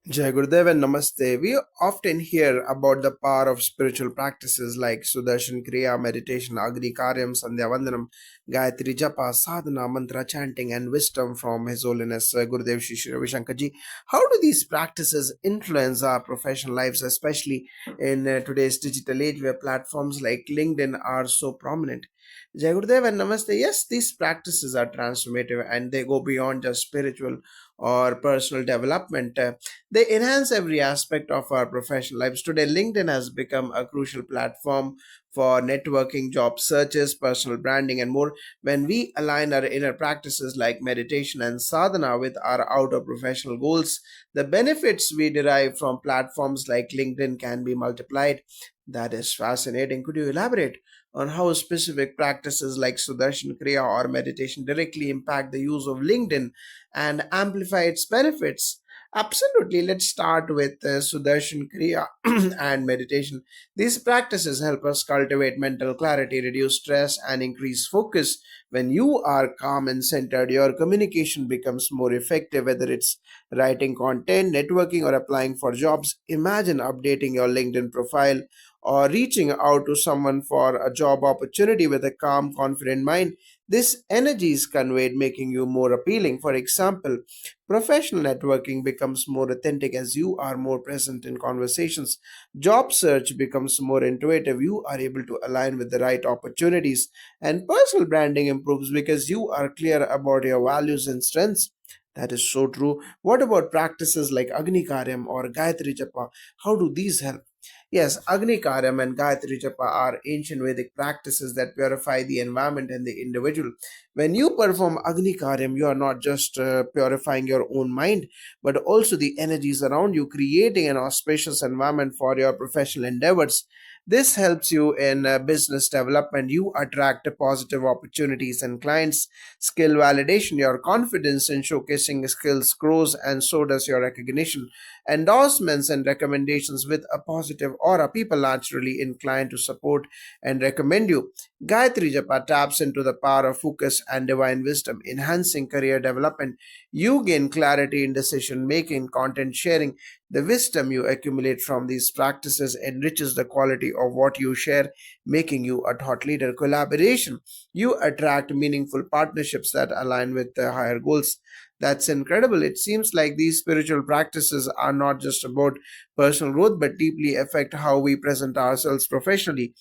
Jai Gurudev and Namaste. We often hear about the power of spiritual practices like Sudarshan Kriya, meditation, Agni Karyam, Sandhya Vandanam, Gayatri Japa, Sadhana, Mantra chanting, and wisdom from His Holiness Gurudev Shri Shri Ravi Shankar Ji. How do these practices influence our professional lives, especially in today's digital age where platforms like LinkedIn are so prominent? Jai Gurudev and Namaste. Yes, these practices are transformative and they go beyond just spiritual or personal development. They enhance every aspect of our professional lives. Today, LinkedIn has become a crucial platform for networking, job searches, personal branding, and more. When we align our inner practices like meditation and sadhana with our outer professional goals, the benefits we derive from platforms like LinkedIn can be multiplied. That is fascinating. Could you elaborate on how specific practices like Sudarshan Kriya or meditation directly impact the use of LinkedIn and amplify its benefits? Absolutely. Let's start with Sudarshan Kriya and meditation. These practices help us cultivate mental clarity, reduce stress, and increase focus. When you are calm and centered, your communication becomes more effective, whether it's writing content, networking, or applying for jobs. Imagine updating your LinkedIn profile or reaching out to someone for a job opportunity with a calm, confident mind. This energy is conveyed, making you more appealing. For example, professional networking becomes more authentic as you are more present in conversations. Job search becomes more intuitive. You are able to align with the right opportunities. And personal branding improves because you are clear about your values and strengths. That is so true. What about practices like Agni Karyam or Gayatri Japa? How do these help? Yes, Agni Karyam and Gayatri Japa are ancient Vedic practices that purify the environment and the individual. When you perform Agni Karyam, you are not just purifying your own mind, but also the energies around you, creating an auspicious environment for your professional endeavors. This helps you in business development. You attract positive opportunities and clients. Skill validation, your confidence in showcasing skills grows, and so does your recognition. Endorsements and recommendations with a positive aura. People naturally inclined to support and recommend you. Gayatri Japa taps into the power of focus and divine wisdom, enhancing career development. You gain clarity in decision making, content sharing. The wisdom you accumulate from these practices enriches the quality of what you share, making you a thought leader. Collaboration. You attract meaningful partnerships that align with the higher goals. That's incredible. It seems like these spiritual practices are not just about personal growth, but deeply affect how we present ourselves professionally.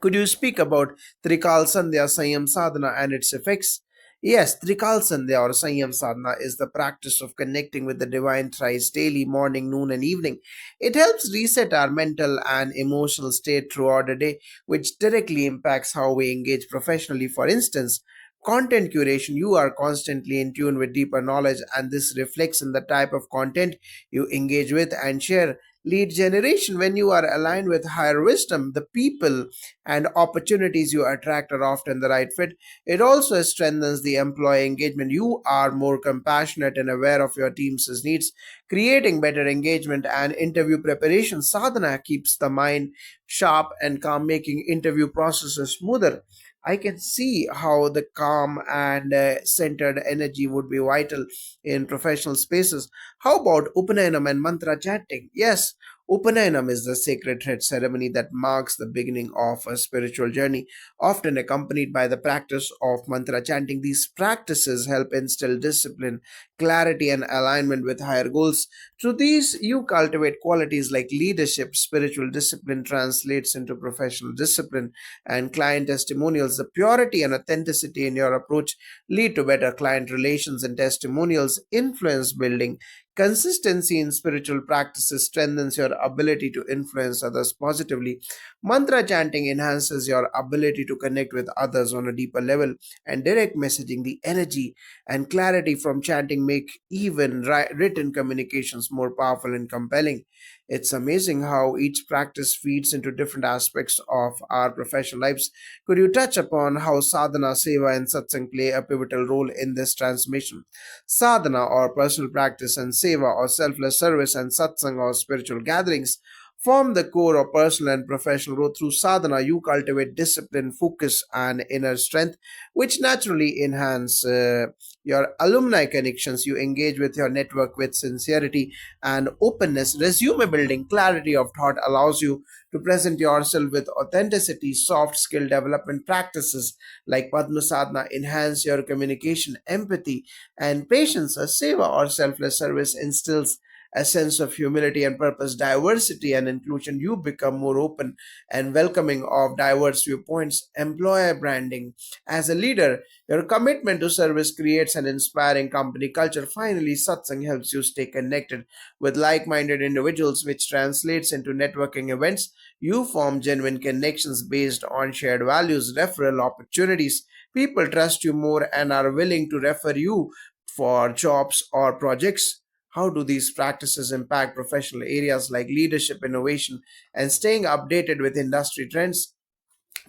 Could you speak about Trikal Sandhya Sanyam Sadhana and its effects? Yes, Trikal Sandhya or Sanyam Sadhana is the practice of connecting with the divine thrice daily, morning, noon, and evening. It helps reset our mental and emotional state throughout the day, which directly impacts how we engage professionally. For instance, content curation, you are constantly in tune with deeper knowledge, and this reflects in the type of content you engage with and share. Lead generation, when you are aligned with higher wisdom, the people and opportunities you attract are often the right fit. It also strengthens the employee engagement. You are more compassionate and aware of your team's needs, creating better engagement and interview preparation. Sadhana keeps the mind sharp and calm, making interview processes smoother. I can see how the calm and centered energy would be vital in professional spaces. How about Upanayana and mantra chanting? Yes, Upanayana is the sacred thread ceremony that marks the beginning of a spiritual journey, often accompanied by the practice of mantra chanting. These practices help instill discipline, clarity, and alignment with higher goals. Through these, you cultivate qualities like leadership. Spiritual discipline translates into professional discipline and client testimonials. The purity and authenticity in your approach lead to better client relations and testimonials. Influence building. Consistency in spiritual practices strengthens your ability to influence others positively. Mantra chanting enhances your ability to connect with others on a deeper level, and direct messaging, the energy and clarity from chanting make even written communications more powerful and compelling. It's amazing how each practice feeds into different aspects of our professional lives. Could you touch upon how sadhana, seva, and satsang play a pivotal role in this transformation? Sadhana or personal practice and seva or selfless service and satsang or spiritual gatherings form the core of personal and professional growth. Through sadhana, you cultivate discipline, focus, and inner strength, which naturally enhance your alumni connections. You engage with your network with sincerity and openness. Resume building clarity of thought allows you to present yourself with authenticity. Soft skill development practices like Padma Sadhana enhance your communication, empathy, and patience. A seva or selfless service instills a sense of humility and purpose, diversity and inclusion. You become more open and welcoming of diverse viewpoints. Employer branding. As a leader, your commitment to service creates an inspiring company culture. Finally, satsang helps you stay connected with like minded individuals, which translates into networking events. You form genuine connections based on shared values, referral opportunities. People trust you more and are willing to refer you for jobs or projects. How do these practices impact professional areas like leadership, innovation, and staying updated with industry trends?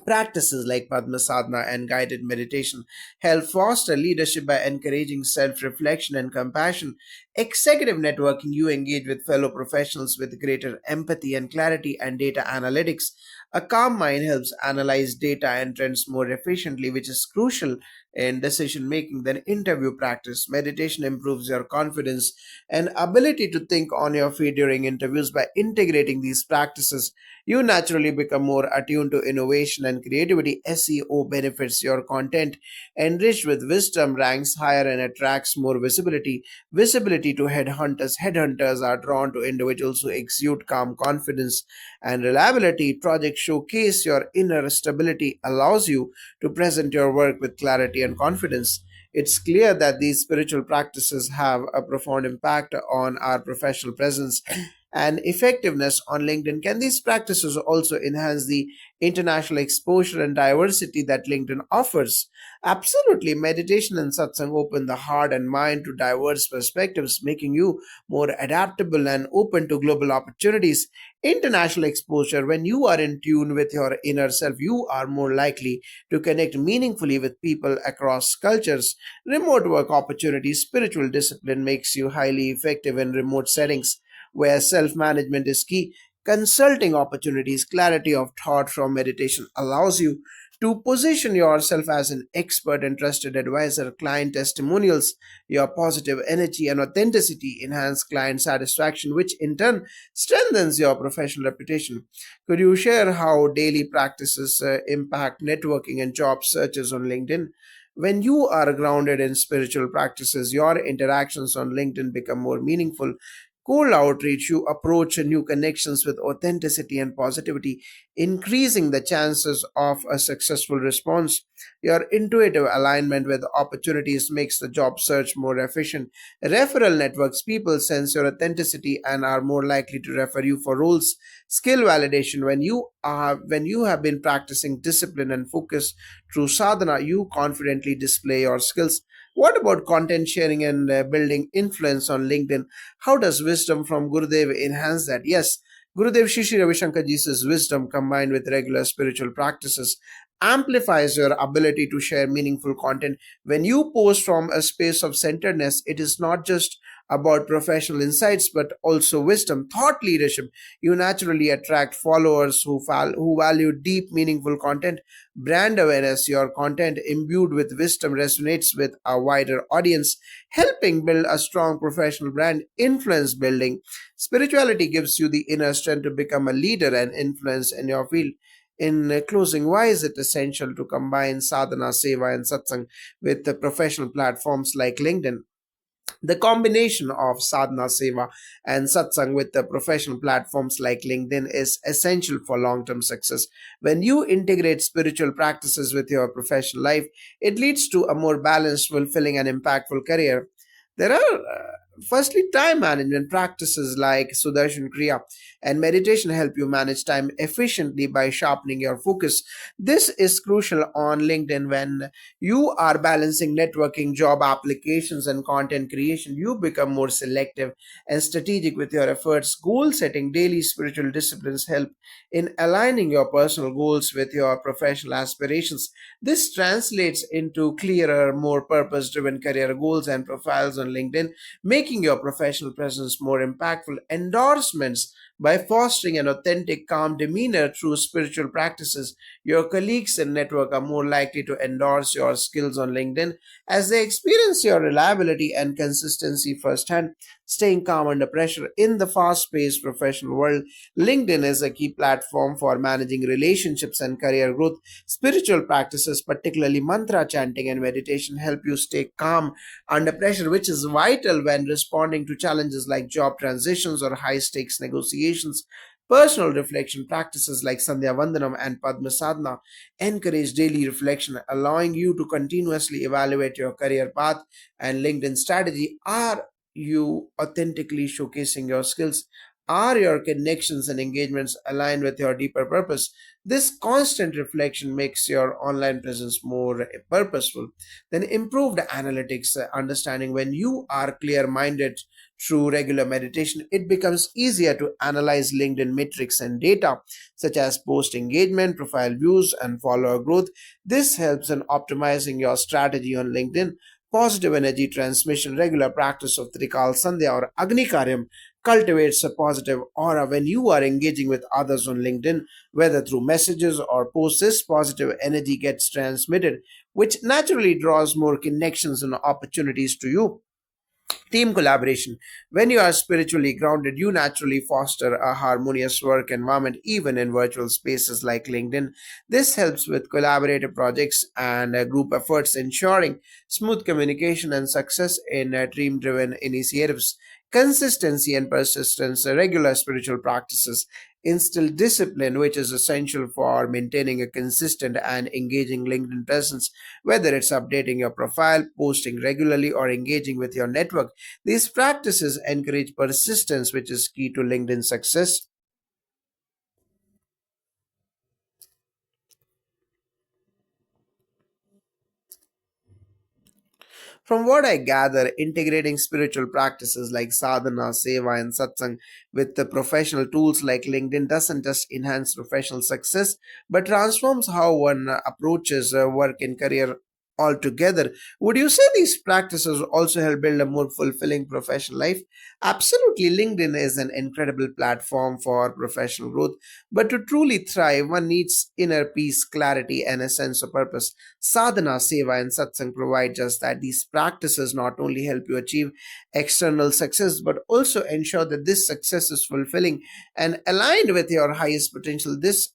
Practices like Padma Sadhana and guided meditation help foster leadership by encouraging self reflection and compassion. Executive networking, you engage with fellow professionals with greater empathy and clarity, and data analytics. A calm mind helps analyze data and trends more efficiently, which is crucial in decision making. Then, interview practice. Meditation improves your confidence and ability to think on your feet during interviews. By integrating these practices, you naturally become more attuned to innovation and creativity. SEO benefits your content, enriched with wisdom, ranks higher and attracts more visibility. Visibility to headhunters. Headhunters are drawn to individuals who exude calm confidence and reliability. Projects showcase your inner stability, allows you to present your work with clarity and confidence. It's clear that these spiritual practices have a profound impact on our professional presence and effectiveness on LinkedIn. Can these practices also enhance the international exposure and diversity that LinkedIn offers? Absolutely. Meditation and satsang open the heart and mind to diverse perspectives, making you more adaptable and open to global opportunities. International exposure. When you are in tune with your inner self, you are more likely to connect meaningfully with people across cultures. Remote work opportunities. Spiritual discipline makes you highly effective in remote settings where self management is key. Consulting opportunities, clarity of thought from meditation allows you to position yourself as an expert and trusted advisor. Client testimonials, your positive energy and authenticity enhance client satisfaction, which in turn strengthens your professional reputation. Could you share how daily practices impact networking and job searches on LinkedIn? When you are grounded in spiritual practices, your interactions on LinkedIn become more meaningful. Cold outreach, you approach new connections with authenticity and positivity, increasing the chances of a successful response. Your intuitive alignment with opportunities makes the job search more efficient. Referral networks, people sense your authenticity and are more likely to refer you for roles. Skill validation, when you have been practicing discipline and focus through sadhana, you confidently display your skills. What about content sharing and building influence on LinkedIn? How does wisdom from Gurudev enhance that? Yes, Gurudev Shishi Ravi Shankar Ji's wisdom combined with regular spiritual practices amplifies your ability to share meaningful content. When you post from a space of centeredness, it is not just about professional insights but also wisdom, thought leadership. You naturally attract followers who value deep, meaningful content. Brand awareness, your content imbued with wisdom resonates with a wider audience, helping build a strong professional brand. Influence building. Spirituality gives you the inner strength to become a leader and influence in your field. In closing, why is it essential to combine sadhana, seva, and satsang with the professional platforms like LinkedIn? The combination of sadhana, seva, and satsang with the professional platforms like LinkedIn is essential for long term success. When you integrate spiritual practices with your professional life, it leads to a more balanced, fulfilling, and impactful career. There are firstly time management practices like Sudarshan Kriya and meditation help you manage time efficiently by sharpening your focus. This is crucial on LinkedIn when you are balancing networking, job applications, and content creation. You become more selective and strategic with your efforts. Goal setting, daily spiritual disciplines help in aligning your personal goals with your professional aspirations. This translates into clearer, more purpose driven career goals and profiles on LinkedIn, making your professional presence more impactful. Endorsements, By fostering an authentic, calm demeanor through spiritual practices, your colleagues and network are more likely to endorse your skills on LinkedIn as they experience your reliability and consistency firsthand. Staying calm under pressure in the fast paced professional world, LinkedIn is a key platform for managing relationships and career growth. Spiritual practices, particularly mantra chanting and meditation, help you stay calm under pressure, which is vital when responding to challenges like job transitions or high stakes negotiations. Personal reflection practices like Sandhya Vandanam and Padma Sadhana encourage daily reflection, allowing you to continuously evaluate your career path and LinkedIn strategy. Are you authentically showcasing your skills? Are your connections and engagements aligned with your deeper purpose? This constant reflection makes your online presence more purposeful. Then, improved analytics, understanding when you are clear minded through regular meditation, it becomes easier to analyze LinkedIn metrics and data such as post engagement, profile views, and follower growth. This helps in optimizing your strategy on LinkedIn. Positive energy transmission, regular practice of Trikal Sandhya or Agni Karyam cultivates a positive aura when you are engaging with others on LinkedIn, whether through messages or posts. This positive energy gets transmitted, which naturally draws more connections and opportunities to you. Team collaboration. When you are spiritually grounded, you naturally foster a harmonious work environment, even in virtual spaces like LinkedIn. This helps with collaborative projects and group efforts, ensuring smooth communication and success in team driven initiatives. Consistency and persistence, regular spiritual practices instill discipline, which is essential for maintaining a consistent and engaging LinkedIn presence, whether it's updating your profile, posting regularly, or engaging with your network. These practices encourage persistence, which is key to LinkedIn success. From what I gather, integrating spiritual practices like sadhana, seva, and satsang with the professional tools like LinkedIn doesn't just enhance professional success, but transforms how one approaches work and career altogether. Would you say these practices also help build a more fulfilling professional life? Absolutely, LinkedIn is an incredible platform for professional growth, but to truly thrive, one needs inner peace, clarity, and a sense of purpose. Sadhana, seva, and satsang provide just that. These practices not only help you achieve external success, but also ensure that this success is fulfilling and aligned with your highest potential. This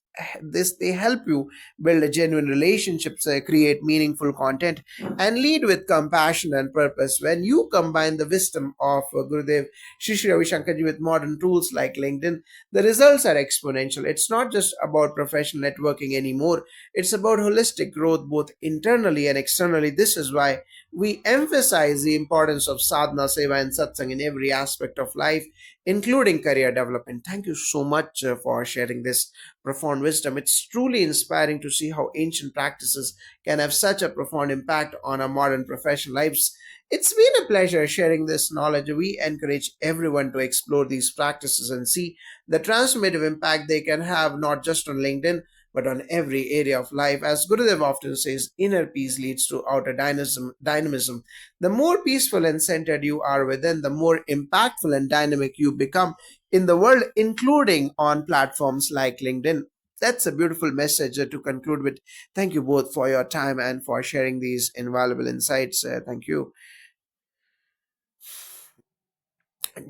they help you build a genuine relationships, create meaningful content, and lead with compassion and purpose. When you combine the wisdom of Gurudev Shri Shri Ravi Shankarji with modern tools like LinkedIn, the results are exponential. It's not just about professional networking anymore, it's about holistic growth both internally and externally. This is why we emphasize the importance of sadhana, seva, and satsang in every aspect of life, including career development. Thank you so much for sharing this profound wisdom. It's truly inspiring to see how ancient practices can have such a profound impact on our modern professional lives. It's been a pleasure sharing this knowledge. We encourage everyone to explore these practices and see the transformative impact they can have not just on LinkedIn but on every area of life. As Gurudev often says, inner peace leads to outer dynamism. The more peaceful and centered you are within, the more impactful and dynamic you become in the world, including on platforms like LinkedIn. That's a beautiful message to conclude with. Thank you both for your time and for sharing these invaluable insights. Thank you.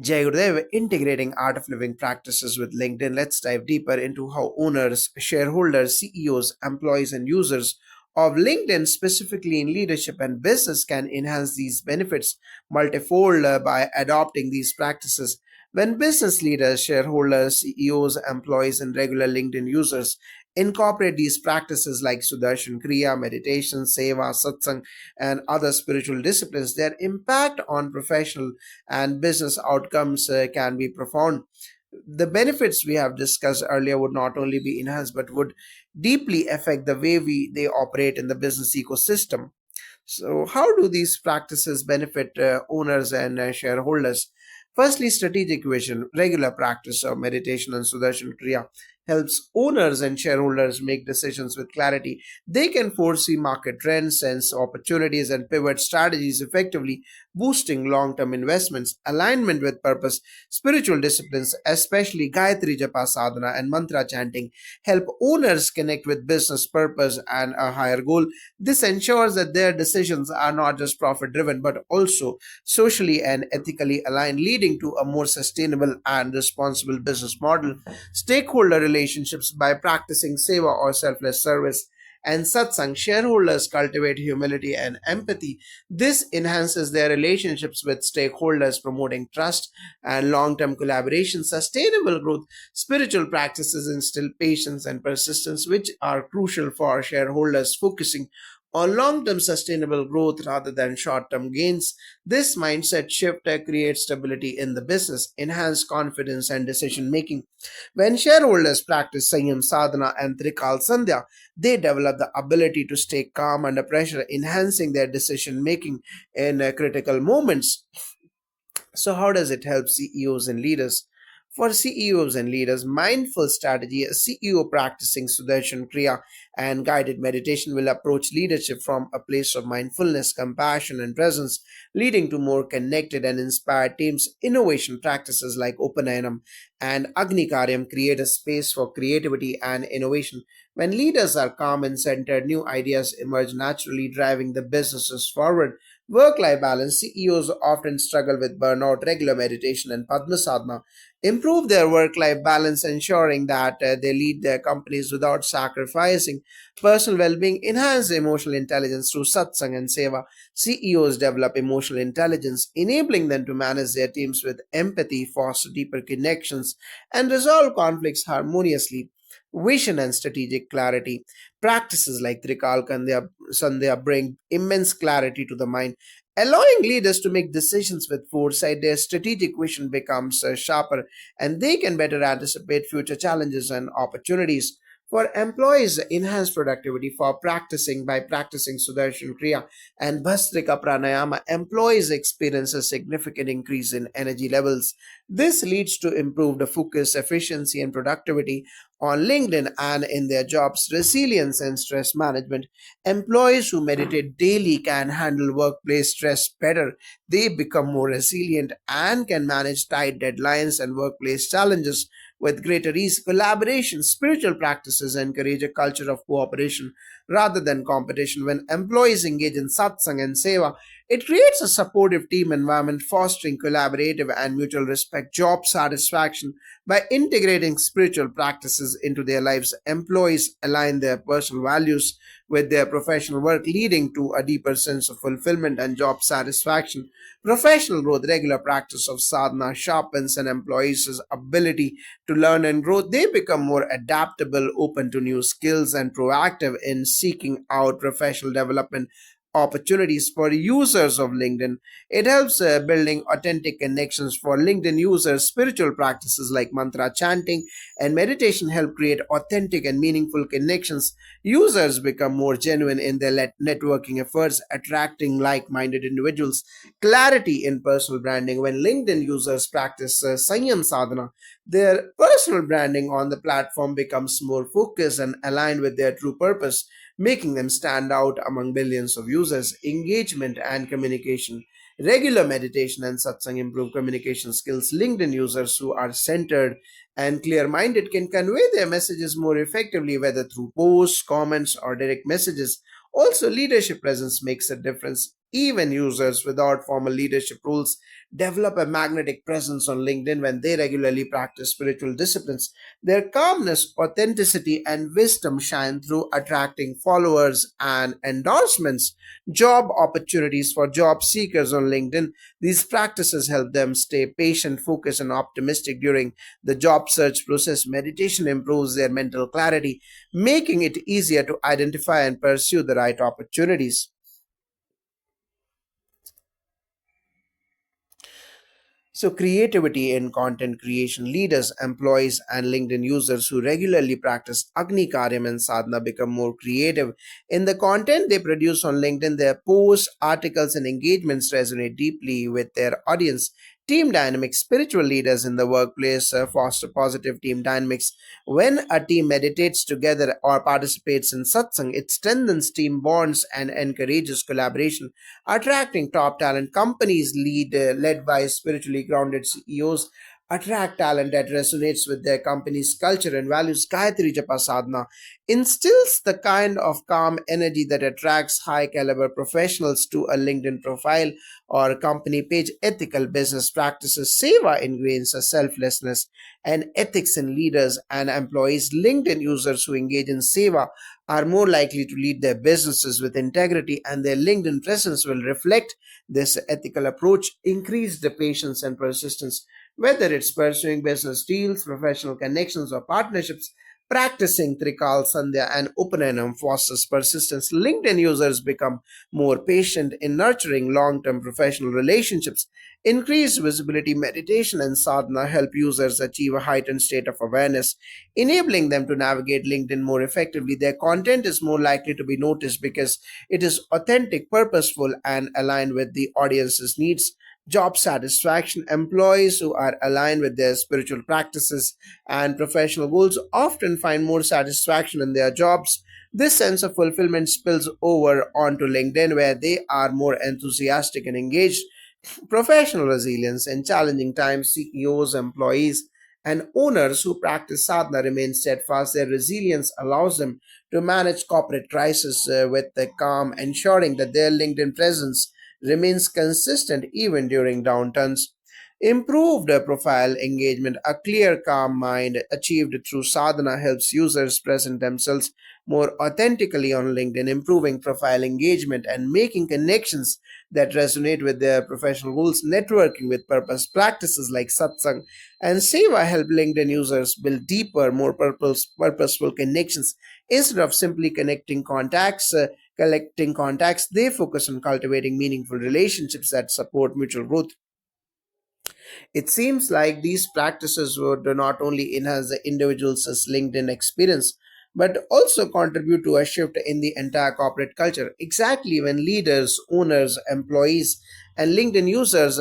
Jai Gurudev, integrating art of living practices with LinkedIn. Let's dive deeper into how owners, shareholders, CEOs, employees, and users of LinkedIn, specifically in leadership and business, can enhance these benefits multifold by adopting these practices. When business leaders, shareholders, CEOs, employees, and regular LinkedIn users incorporate these practices like Sudarshan Kriya, meditation, Seva, Satsang, and other spiritual disciplines, their impact on professional and business outcomes can be profound. The benefits we have discussed earlier would not only be enhanced but would deeply affect the way they operate in the business ecosystem. So, how do these practices benefit owners and shareholders? Firstly, strategic vision. Regular practice of meditation and Sudarshan Kriya helps owners and shareholders make decisions with clarity. They can foresee market trends, sense opportunities, and pivot strategies effectively. boosting long term investments, alignment with purpose. Spiritual disciplines, especially Gayatri Japa Sadhana and mantra chanting, help owners connect with business purpose and a higher goal. This ensures that their decisions are not just profit driven but also socially and ethically aligned, leading to a more sustainable and responsible business model. Stakeholder relationships, by practicing seva or selfless service and satsang, shareholders cultivate humility and empathy. This enhances their relationships with stakeholders, promoting trust and long term collaboration. Sustainable growth, spiritual practices instill patience and persistence, which are crucial for shareholders, focusing on long term sustainable growth rather than short term gains. This mindset shift creates stability in the business, enhance confidence and decision making. When shareholders practice Sanyam Sadhana and Trikal Sandhya, they develop the ability to stay calm under pressure, enhancing their decision making in critical moments. So, how does it help CEOs and leaders? For CEOs and leaders, mindful strategy, a CEO practicing Sudarshan Kriya and guided meditation will approach leadership from a place of mindfulness, compassion, and presence, leading to more connected and inspired teams. Innovation practices like Upanayana and Agni Karyam create a space for creativity and innovation. When leaders are calm and centered, new ideas emerge naturally, driving the businesses forward. Work life balance, CEOs often struggle with burnout. Regular meditation and Padma Sadhana improve their work life balance, ensuring that they lead their companies without sacrificing personal well being. Enhance emotional intelligence through satsang and seva. CEOs develop emotional intelligence, enabling them to manage their teams with empathy, foster deeper connections, and resolve conflicts harmoniously. Vision and strategic clarity. Practices like Trikal Sandhya bring immense clarity to the mind, allowing leaders to make decisions with foresight. Their strategic vision becomes sharper, and they can better anticipate future challenges and opportunities. For employees, enhance productivity for practicing by practicing Sudarshan Kriya and Bhastrika Pranayama. Employees experience a significant increase in energy levels. This leads to improved focus, efficiency, and productivity on LinkedIn and in their jobs. Resilience and stress management. Employees who meditate daily can handle workplace stress better. They become more resilient and can manage tight deadlines and workplace challenges with greater ease. Collaboration, spiritual practices encourage a culture of cooperation rather than competition. When employees engage in satsang and seva, it creates a supportive team environment, fostering collaborative and mutual respect. Job satisfaction, by integrating spiritual practices into their lives, employees align their personal values with their professional work, leading to a deeper sense of fulfillment and job satisfaction. Professional growth, regular practice of sadhana sharpens an employee's ability to learn and grow. They become more adaptable, open to new skills, and proactive in seeking out professional development opportunities. For users of LinkedIn, it helps building authentic connections. For LinkedIn users, spiritual practices like mantra chanting and meditation help create authentic and meaningful connections. Users become more genuine in their networking efforts, attracting like minded individuals. Clarity in personal branding, when LinkedIn users practice Sanyam Sadhana, their personal branding on the platform becomes more focused and aligned with their true purpose, making them stand out among billions of users. Engagement and communication. Regular meditation and satsang improve communication skills. LinkedIn users who are centered and clear minded can convey their messages more effectively, whether through posts, comments, or direct messages. Also, leadership presence makes a difference. Even users without formal leadership roles develop a magnetic presence on LinkedIn when they regularly practice spiritual disciplines. Their calmness, authenticity, and wisdom shine through, attracting followers and endorsements. Job opportunities for job seekers on LinkedIn. These practices help them stay patient, focused, and optimistic during the job search process. Meditation improves their mental clarity, making it easier to identify and pursue the right opportunities. So, creativity in content creation, leaders, employees, and LinkedIn users who regularly practice Agni Karyam and Sadhana become more creative in the content they produce on LinkedIn. Their posts, articles, and engagements resonate deeply with their audience, Team dynamics. Spiritual leaders in the workplace foster positive team dynamics. When a team meditates together or participates in satsang, it strengthens team bonds and encourages collaboration, attracting top talent. Companies led by spiritually grounded CEOs attract talent that resonates with their company's culture and values. Gayatri Japa Sadhana instills the kind of calm energy that attracts high caliber professionals to a LinkedIn profile or company page. Ethical business practices. Seva ingrains a selflessness and ethics in leaders and employees. LinkedIn users who engage in Seva are more likely to lead their businesses with integrity, and their LinkedIn presence will reflect this ethical approach. Increase the patience and persistence. Whether it's pursuing business deals, professional connections, or partnerships, practicing Trikal Sandhya and Upanayam fosters persistence. LinkedIn users become more patient in nurturing long term professional relationships. Increased visibility, meditation, and sadhana help users achieve a heightened state of awareness, enabling them to navigate LinkedIn more effectively. Their content is more likely to be noticed because it is authentic, purposeful, and aligned with the audience's needs. Job satisfaction. Employees who are aligned with their spiritual practices and professional goals often find more satisfaction in their jobs. This sense of fulfillment spills over onto LinkedIn, where they are more enthusiastic and engaged. Professional resilience. In challenging times, CEOs, employees, and owners who practice sadhana remain steadfast. Their resilience allows them to manage corporate crisis with the calm, ensuring that their LinkedIn presence remains consistent even during downturns. Improved profile engagement. A clear, calm mind achieved through sadhana helps users present themselves more authentically on LinkedIn, improving profile engagement and making connections that resonate with their professional goals. Networking with purpose. Practices like satsang and seva help LinkedIn users build deeper, more purposeful connections. Instead of simply collecting contacts, they focus on cultivating meaningful relationships that support mutual growth. It seems like these practices would not only enhance the individual's LinkedIn experience, but also contribute to a shift in the entire corporate culture. Exactly when leaders, owners, employees, and LinkedIn users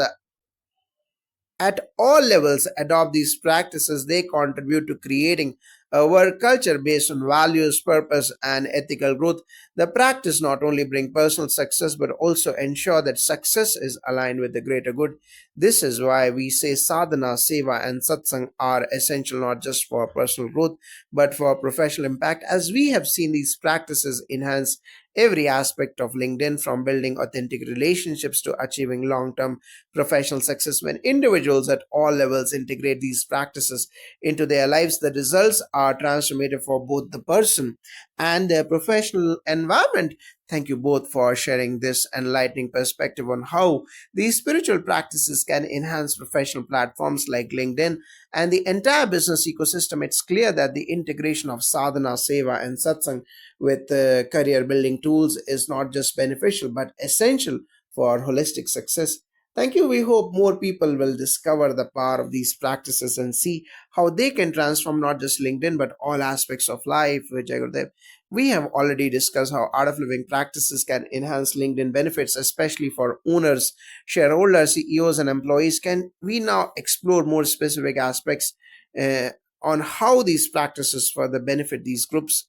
at all levels adopt these practices, they contribute to creating a work culture based on values, purpose, and ethical growth. The practice not only bring personal success but also ensure that success is aligned with the greater good. This is why we say sadhana, seva, and satsang are essential not just for personal growth but for professional impact. As we have seen, these practices enhance every aspect of LinkedIn, from building authentic relationships to achieving long term professional success. When individuals at all levels integrate these practices into their lives, the results are transformative for both the person and their professional environment. Thank you both for sharing this enlightening perspective on how these spiritual practices can enhance professional platforms like LinkedIn and the entire business ecosystem. It's clear that the integration of sadhana, seva, and satsang with career building tools is not just beneficial but essential for holistic success. Thank you. We hope more people will discover the power of these practices and see how they can transform not just LinkedIn but all aspects of life. Vijay Gurudev. We have already discussed how art of living practices can enhance LinkedIn benefits, especially for owners, shareholders, CEOs, and employees. Can we now explore more specific aspects uh, on how these practices further benefit these groups?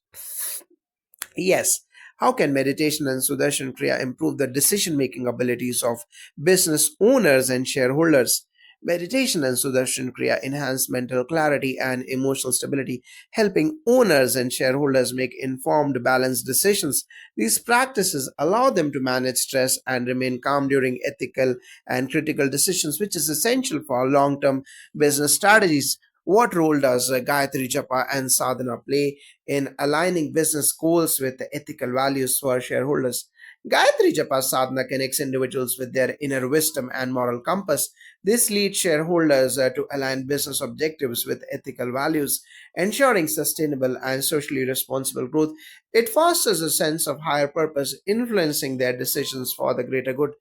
Yes. How can meditation and Sudarshan Kriya improve the decision making abilities of business owners and shareholders? Meditation and Sudarshan Kriya enhance mental clarity and emotional stability, helping owners and shareholders make informed, balanced decisions. These practices allow them to manage stress and remain calm during ethical and critical decisions, which is essential for long term business strategies. What role does Gayatri Japa and Sadhana play in aligning business goals with the ethical values for shareholders? Gayatri Japa Sadhana connects individuals with their inner wisdom and moral compass. This leads shareholders to align business objectives with ethical values, ensuring sustainable and socially responsible growth. It fosters a sense of higher purpose, influencing their decisions for the greater good.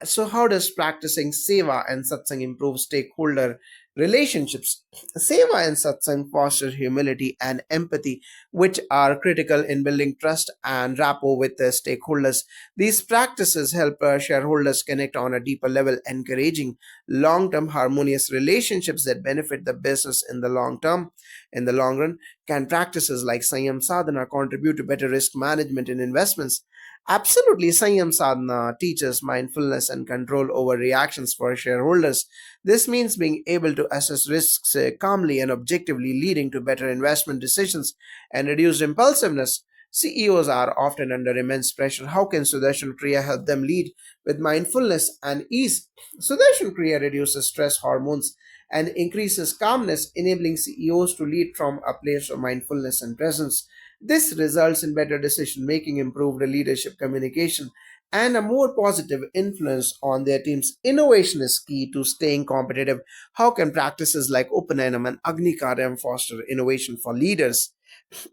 So, how does practicing seva and satsang improve stakeholder relationships. Seva and satsang foster humility and empathy, which are critical in building trust and rapport with the stakeholders. These practices help shareholders connect on a deeper level, encouraging long term harmonious relationships that benefit the business in the long term. In the long run, can practices like Sanyam Sadhana contribute to better risk management in investments? Absolutely, Sanyam Sadhana teaches mindfulness and control over reactions for shareholders. This means being able to assess risks calmly and objectively, leading to better investment decisions and reduced impulsiveness. CEOs are often under immense pressure. How can Sudarshan Kriya help them lead with mindfulness and ease? Sudarshan Kriya reduces stress hormones and increases calmness, enabling CEOs to lead from a place of mindfulness and presence. This results in better decision making, improved leadership communication, and a more positive influence on their teams. Innovation is key to staying competitive. How can practices like OpenNM and Agnikarya foster innovation for leaders?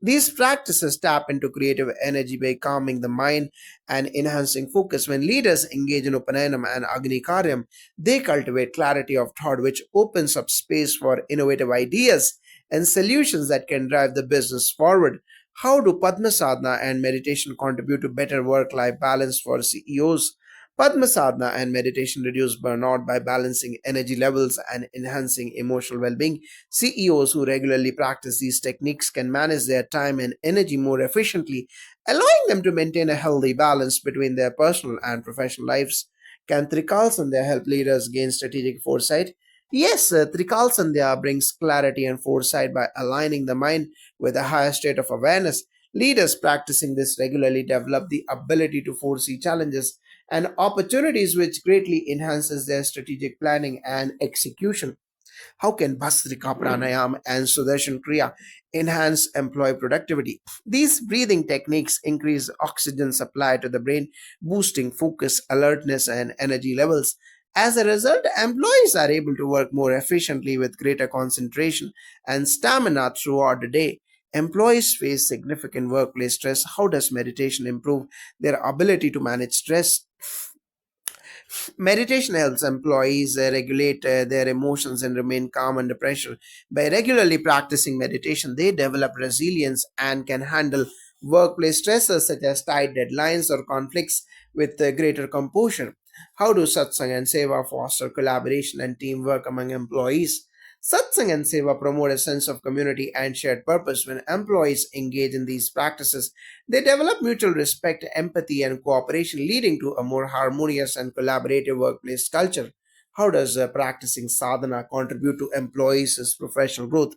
These practices tap into creative energy by calming the mind and enhancing focus. When leaders engage in Upanayana and Agni Karyam, they cultivate clarity of thought, which opens up space for innovative ideas and solutions that can drive the business forward. How do Padma Sadhana and meditation contribute to better work life balance for CEOs? Padma Sadhana and meditation reduce burnout by balancing energy levels and enhancing emotional well being. CEOs who regularly practice these techniques can manage their time and energy more efficiently, allowing them to maintain a healthy balance between their personal and professional lives. Can Trikal Sandhya help leaders gain strategic foresight? Yes, Trikal Sandhya brings clarity and foresight by aligning the mind with a higher state of awareness. Leaders practicing this regularly develop the ability to foresee challenges and opportunities, which greatly enhances their strategic planning and execution. How can Bhastrika Pranayam and Sudarshan Kriya enhance employee productivity? These breathing techniques increase oxygen supply to the brain, boosting focus, alertness, and energy levels. As a result, employees are able to work more efficiently with greater concentration and stamina throughout the day. Employees face significant workplace stress. How does meditation improve their ability to manage stress? Meditation helps employees regulate their emotions and remain calm under pressure. By regularly practicing meditation, they develop resilience and can handle workplace stresses such as tight deadlines or conflicts with greater composure. How do satsang and seva foster collaboration and teamwork among employees? Satsang and seva promote a sense of community and shared purpose. When employees engage in these practices, they develop mutual respect, empathy, and cooperation, leading to a more harmonious and collaborative workplace culture. How does practicing sadhana contribute to employees' professional growth?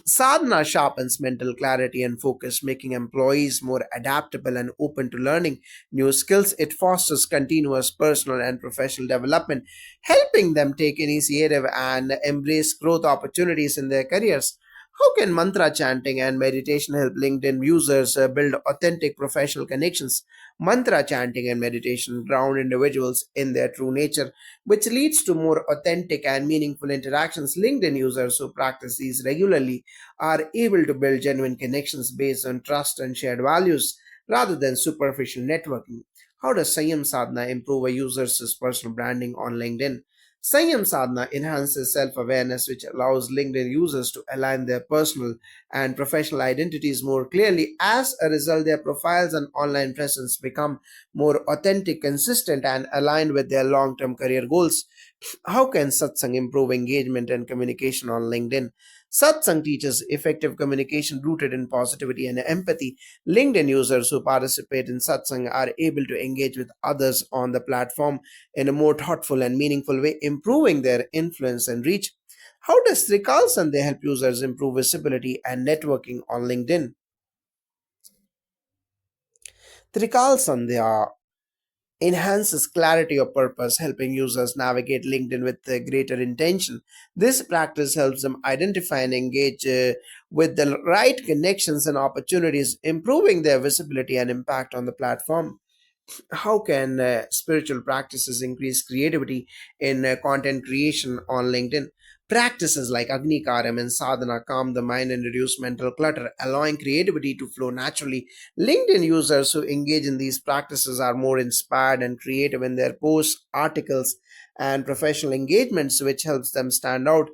Sadhana sharpens mental clarity and focus, making employees more adaptable and open to learning new skills. It fosters continuous personal and professional development, helping them take initiative and embrace growth opportunities in their careers. How can mantra chanting and meditation help LinkedIn users build authentic professional connections? Mantra chanting and meditation ground individuals in their true nature, which leads to more authentic and meaningful interactions. LinkedIn users who practice these regularly are able to build genuine connections based on trust and shared values rather than superficial networking. How does Sanyam Sadhana improve a user's personal branding on LinkedIn? Sanyam Sadhana enhances self awareness, which allows LinkedIn users to align their personal and professional identities more clearly. As a result, their profiles and online presence become more authentic, consistent, and aligned with their long term career goals. How can satsang improve engagement and communication on LinkedIn? Satsang teaches effective communication rooted in positivity and empathy. LinkedIn users who participate in satsang are able to engage with others on the platform in a more thoughtful and meaningful way, improving their influence and reach. How does Trikal Sandhya help users improve visibility and networking on LinkedIn? Trikal Sandhya enhances clarity of purpose, helping users navigate LinkedIn with greater intention. This practice helps them identify and engage with the right connections and opportunities, improving their visibility and impact on the platform. How can spiritual practices increase creativity in content creation on LinkedIn? Practices like Agni Karyam and Sadhana calm the mind and reduce mental clutter, allowing creativity to flow naturally. LinkedIn users who engage in these practices are more inspired and creative in their posts, articles, and professional engagements, which helps them stand out.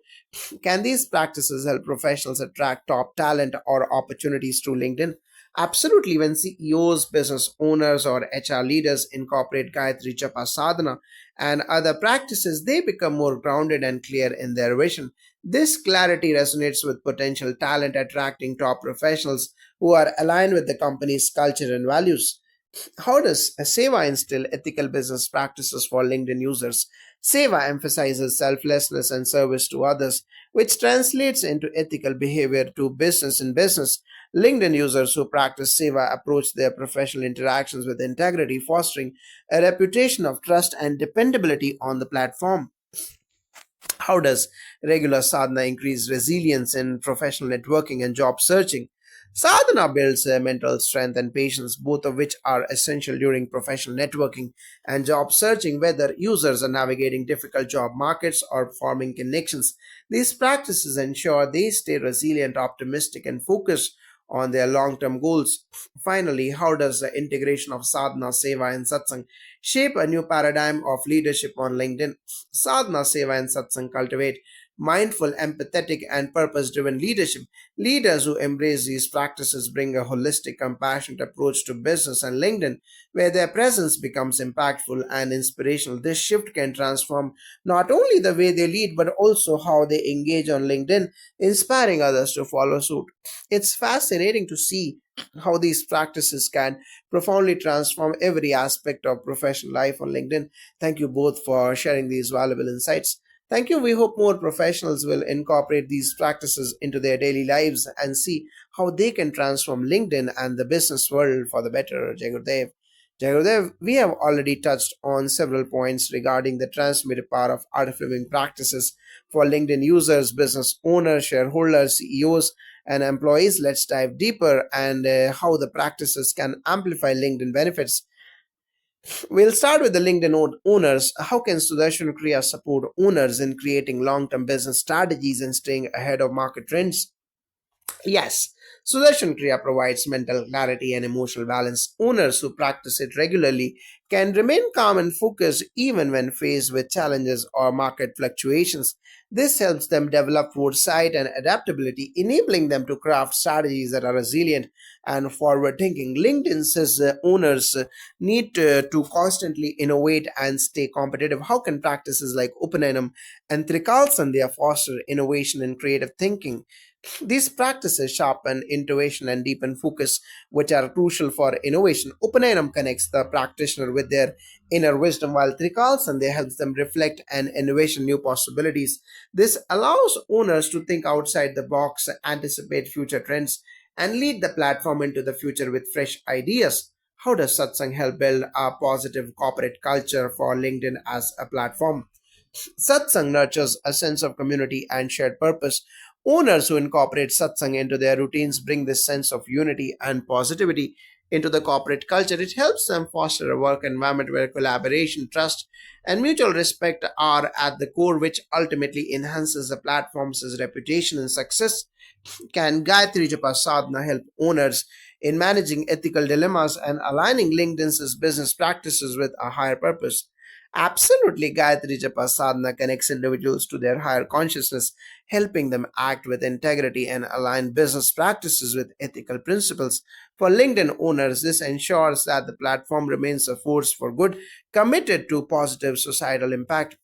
Can these practices help professionals attract top talent or opportunities through LinkedIn? Absolutely. When CEOs, business owners, or HR leaders incorporate Gayatri Japa sadhana and other practices, they become more grounded and clear in their vision. This clarity resonates with potential talent, attracting top professionals who are aligned with the company's culture and values. How does Seva instill ethical business practices for LinkedIn users? Seva emphasizes selflessness and service to others, which translates into ethical behavior to business in business. LinkedIn users who practice Seva approach their professional interactions with integrity, fostering a reputation of trust and dependability on the platform. How does regular sadhana increase resilience in professional networking and job searching? Sadhana builds mental strength and patience, both of which are essential during professional networking and job searching, whether users are navigating difficult job markets or forming connections. These practices ensure they stay resilient, optimistic, and focused on their long term goals. Finally, how does the integration of sadhana, seva, and satsang shape a new paradigm of leadership on LinkedIn? Sadhana, seva, and satsang cultivate mindful, empathetic, and purpose driven leadership. Leaders who embrace these practices bring a holistic, compassionate approach to business and LinkedIn, where their presence becomes impactful and inspirational. This shift can transform not only the way they lead, but also how they engage on LinkedIn, inspiring others to follow suit. It's fascinating to see how these practices can profoundly transform every aspect of professional life on LinkedIn. Thank you both for sharing these valuable insights. Thank you. We hope more professionals will incorporate these practices into their daily lives and see how they can transform LinkedIn and the business world for the better. Jai Gurudev. Jai Gurudev, we have already touched on several points regarding the transformative power of art of living practices for LinkedIn users, business owners, shareholders, CEOs, and employees. Let's dive deeper and how the practices can amplify LinkedIn benefits. We'll start with the LinkedIn owners. How can Sudarshan Kriya support owners in creating long term business strategies and staying ahead of market trends? Yes, Sudarshan Kriya provides mental clarity and emotional balance. Owners who practice it regularly can remain calm and focused even when faced with challenges or market fluctuations. This helps them develop foresight and adaptability, enabling them to craft strategies that are resilient and forward thinking. LinkedIn says owners need to constantly innovate and stay competitive. How can practices like Upanayam and Trikal Sandhya foster innovation and creative thinking? These practices sharpen intuition and deepen focus, which are crucial for innovation. Upanayam connects the practitioner with their inner wisdom, while Trikalsandhya helps them reflect and envision new possibilities. This allows owners to think outside the box, anticipate future trends, and lead the platform into the future with fresh ideas. How does Satsang help build a positive corporate culture for LinkedIn as a platform? Satsang nurtures a sense of community and shared purpose. Owners who incorporate satsang into their routines bring this sense of unity and positivity into the corporate culture. It helps them foster a work environment where collaboration, trust, and mutual respect are at the core, which ultimately enhances the platform's reputation and success. Can Gayatri Japa Sadhana help owners in managing ethical dilemmas and aligning LinkedIn's business practices with a higher purpose? Absolutely, Gayatri Japa Sadhana connects individuals to their higher consciousness, helping them act with integrity and align business practices with ethical principles. For LinkedIn owners, this ensures that the platform remains a force for good, committed to positive societal impact.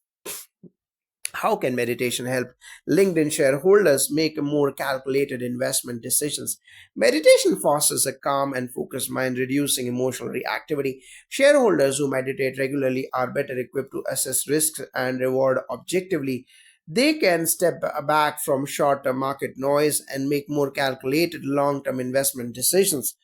How can meditation help LinkedIn shareholders make more calculated investment decisions? Meditation fosters a calm and focused mind, reducing emotional reactivity. Shareholders who meditate regularly are better equipped to assess risks and reward objectively. They can step back from short term market noise and make more calculated long term investment decisions.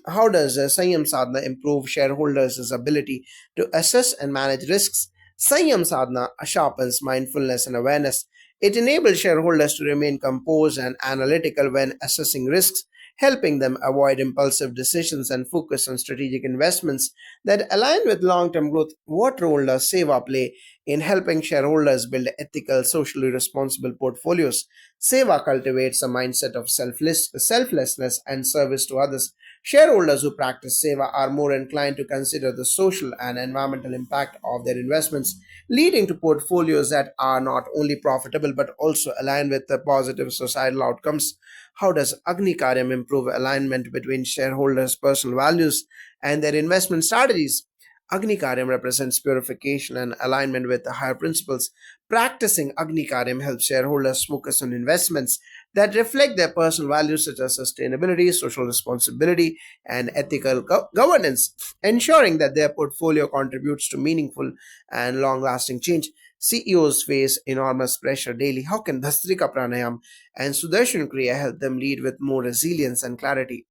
How does Sanyam Sadhana improve shareholders' ability to assess and manage risks? Sanyam Sadhana sharpens mindfulness and awareness. It enables shareholders to remain composed and analytical when assessing risks, helping them avoid impulsive decisions and focus on strategic investments that align with long term growth. What role does Seva play in helping shareholders build ethical, socially responsible portfolios. Seva cultivates a mindset of selflessness and service to others. Shareholders who practice Seva are more inclined to consider the social and environmental impact of their investments, leading to portfolios that are not only profitable but also aligned with the positive societal outcomes. How does Agni Karyam improve alignment between shareholders' personal values and their investment strategies? Agni Karyam represents purification and alignment with the higher principles. Practicing Agni Karyam helps shareholders focus on investments that reflect their personal values such as sustainability, social responsibility, and ethical governance, ensuring that their portfolio contributes to meaningful and long lasting change. CEOs face enormous pressure daily. How can Bhastrika Pranayam and Sudarshan Kriya help them lead with more resilience and clarity?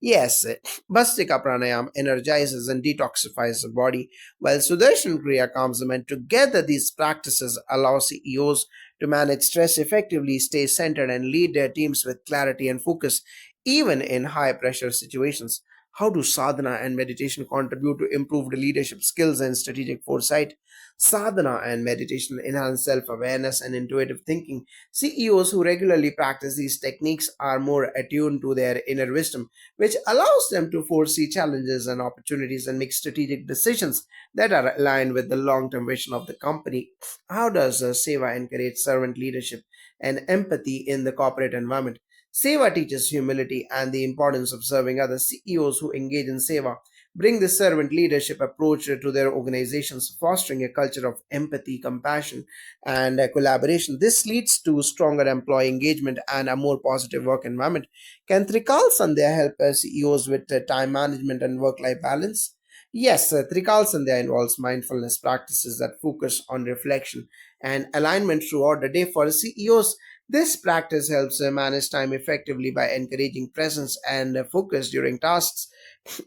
Yes, Bhastrika Pranayam energizes and detoxifies the body, while Sudarshan Kriya calms the mind. Together, these practices allow CEOs to manage stress effectively, stay centered, and lead their teams with clarity and focus, even in high pressure situations. How do sadhana and meditation contribute to improved leadership skills and strategic foresight? Sadhana and meditation enhance self awareness and intuitive thinking. CEOs who regularly practice these techniques are more attuned to their inner wisdom, which allows them to foresee challenges and opportunities and make strategic decisions that are aligned with the long term vision of the company. How does Seva encourage servant leadership and empathy in the corporate environment? Seva teaches humility and the importance of serving others. CEOs who engage in Seva bring the servant leadership approach to their organizations, fostering a culture of empathy, compassion, and collaboration. This leads to stronger employee engagement and a more positive work environment. Can Trikal Sandhya help CEOs with time management and work life balance? Yes, Trikal Sandhya involves mindfulness practices that focus on reflection and alignment throughout the day. For CEOs, this practice helps manage time effectively by encouraging presence and focus during tasks.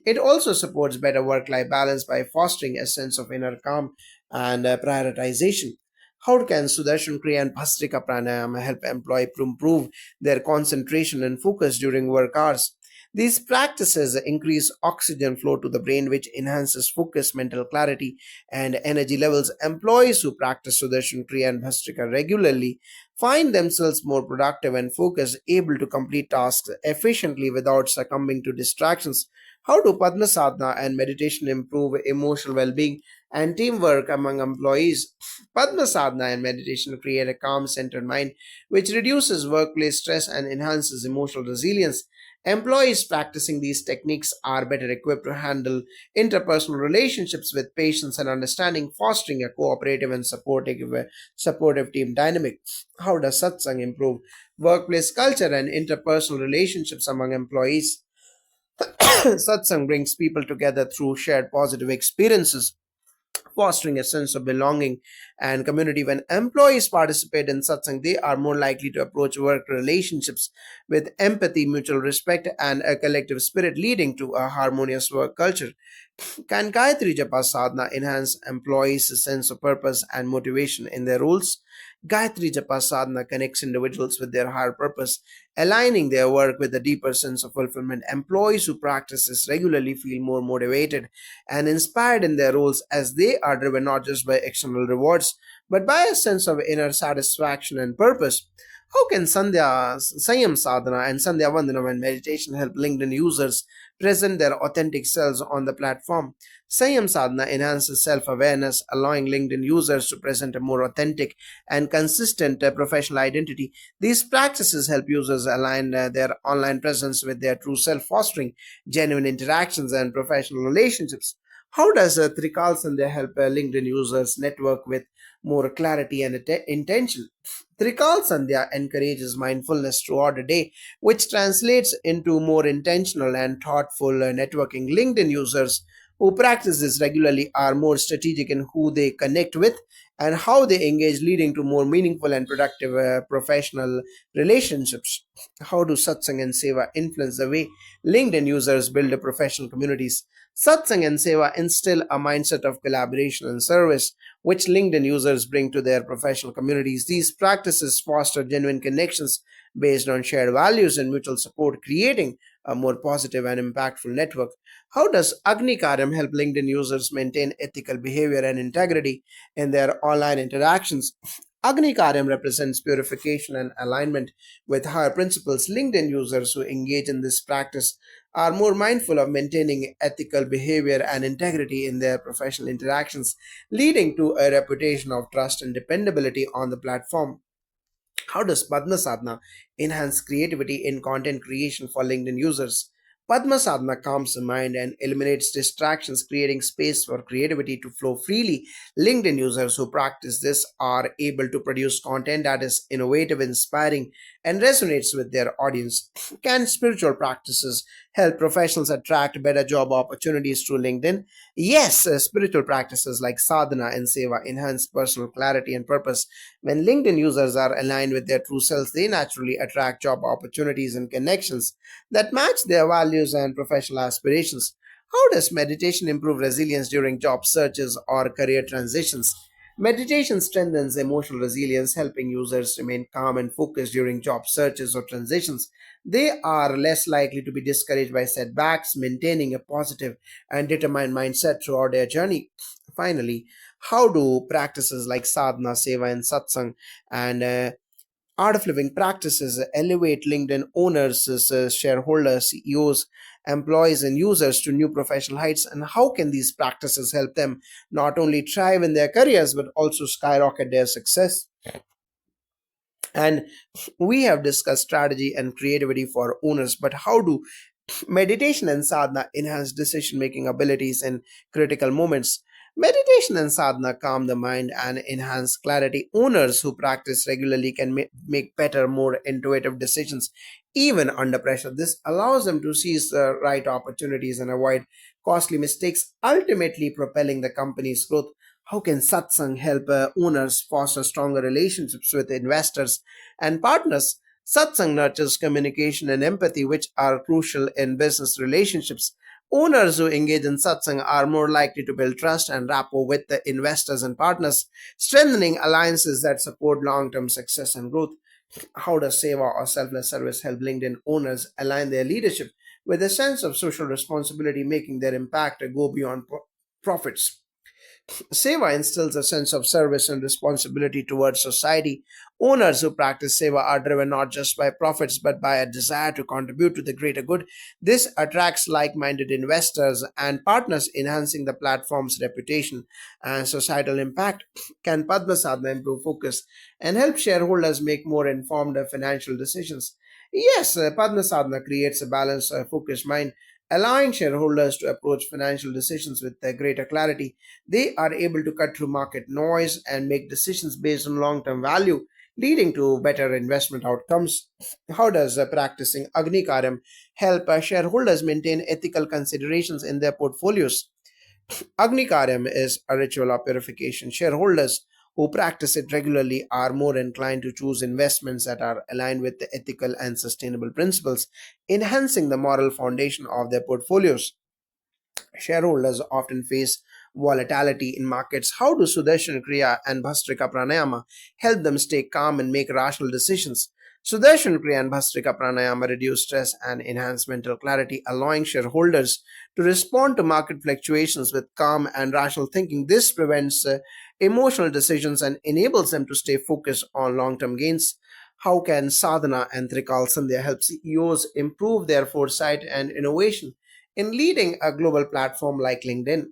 It also supports better work life balance by fostering a sense of inner calm and prioritization. How can Sudarshan Kriya and Bhastrika Pranayama help employees improve their concentration and focus during work hours? These practices increase oxygen flow to the brain, which enhances focus, mental clarity, and energy levels. Employees who practice Sudarshan Kriya and Bhastrika regularly find themselves more productive and focused, able to complete tasks efficiently without succumbing to distractions. How do Padma Sadhana and meditation improve emotional well being and teamwork among employees? Padma Sadhana and meditation create a calm, centered mind, which reduces workplace stress and enhances emotional resilience. Employees practicing these techniques are better equipped to handle interpersonal relationships with patience and understanding, fostering a cooperative and supportive team dynamic. How does satsang improve workplace culture and interpersonal relationships among employees? Satsang brings people together through shared positive experiences, fostering a sense of belonging and community. When employees participate in satsang, they are more likely to approach work relationships with empathy, mutual respect, and a collective spirit, leading to a harmonious work culture. Can Gayatri Japa Sadhana enhance employees' sense of purpose and motivation in their roles? Gayatri Japa Sadhana connects individuals with their higher purpose, aligning their work with a deeper sense of fulfillment. Employees who practice this regularly feel more motivated and inspired in their roles as they are driven not just by external rewards but by a sense of inner satisfaction and purpose. How can Sanyam Sadhana and Sandhya Vandanam and meditation help LinkedIn users present their authentic selves on the platform? Sanyam Sadhana enhances self awareness, allowing LinkedIn users to present a more authentic and consistent professional identity. These practices help users align their online presence with their true self, fostering genuine interactions and professional relationships. How does Trikal Sandhya help LinkedIn users network with more clarity and intention? Trikal Sandhya encourages mindfulness throughout the day, which translates into more intentional and thoughtful networking. LinkedIn users who practice this regularly are more strategic in who they connect with and how they engage, leading to more meaningful and productive professional relationships. How do satsang and seva influence the way LinkedIn users build professional communities? Satsang and seva instill a mindset of collaboration and service, which LinkedIn users bring to their professional communities. These practices foster genuine connections based on shared values and mutual support, creating a more positive and impactful network. How does Agni help LinkedIn users maintain ethical behavior and integrity in their online interactions? Agni represents purification and alignment with higher principles. LinkedIn users who engage in this practice are more mindful of maintaining ethical behavior and integrity in their professional interactions, leading to a reputation of trust and dependability on the platform. How does Padma Sadhana enhance creativity in content creation for LinkedIn users? Padma Sadhana calms the mind and eliminates distractions, creating space for creativity to flow freely. LinkedIn users who practice this are able to produce content that is innovative, inspiring, and resonates with their audience. Can spiritual practices help professionals attract better job opportunities through LinkedIn? Yes, spiritual practices like sadhana and seva enhance personal clarity and purpose. When LinkedIn users are aligned with their true selves, they naturally attract job opportunities and connections that match their values and professional aspirations. How does meditation improve resilience during job searches or career transitions? Meditation strengthens emotional resilience, helping users remain calm and focused during job searches or transitions. They are less likely to be discouraged by setbacks, maintaining a positive and determined mindset throughout their journey. Finally, how do practices like sadhana, seva, and satsang and art of living practices elevate LinkedIn owners, shareholders, CEOs, employees, and users to new professional heights? And how can these practices help them not only thrive in their careers but also skyrocket their success? And we have discussed strategy and creativity for owners, but how do meditation and sadhana enhance decision making abilities in critical moments? Meditation and sadhana calm the mind and enhance clarity. Owners who practice regularly can make better, more intuitive decisions even under pressure. This allows them to seize the right opportunities and avoid costly mistakes, ultimately propelling the company's growth. How can satsang help owners foster stronger relationships with investors and partners? Satsang nurtures communication and empathy, which are crucial in business relationships. Owners who engage in satsang are more likely to build trust and rapport with the investors and partners, strengthening alliances that support long term success and growth. How does Seva or selfless service help LinkedIn owners align their leadership with a sense of social responsibility, making their impact go beyond profits? Seva instills a sense of service and responsibility towards society. Owners who practice Seva are driven not just by profits but by a desire to contribute to the greater good. This attracts like minded investors and partners, enhancing the platform's reputation and societal impact. Can Padma Sadhana improve focus and help shareholders make more informed financial decisions? Yes, Padma Sadhana creates a balanced, focused mind, allowing shareholders to approach financial decisions with greater clarity. They are able to cut through market noise and make decisions based on long term value, leading to better investment outcomes. How does practicing Agni help shareholders maintain ethical considerations in their portfolios? Agni is a ritual of purification. Shareholders who practice it regularly are more inclined to choose investments that are aligned with the ethical and sustainable principles, enhancing the moral foundation of their portfolios. Shareholders often face volatility in markets. How do Sudarshan Kriya and Bhastrika Pranayama help them stay calm and make rational decisions? Sudarshan Kriya and Bhastrika Pranayama reduce stress and enhance mental clarity, allowing shareholders to respond to market fluctuations with calm and rational thinking. This prevents emotional decisions and enables them to stay focused on long term gains. How can sadhana and Trikal Sandhya help CEOs improve their foresight and innovation in leading a global platform like LinkedIn?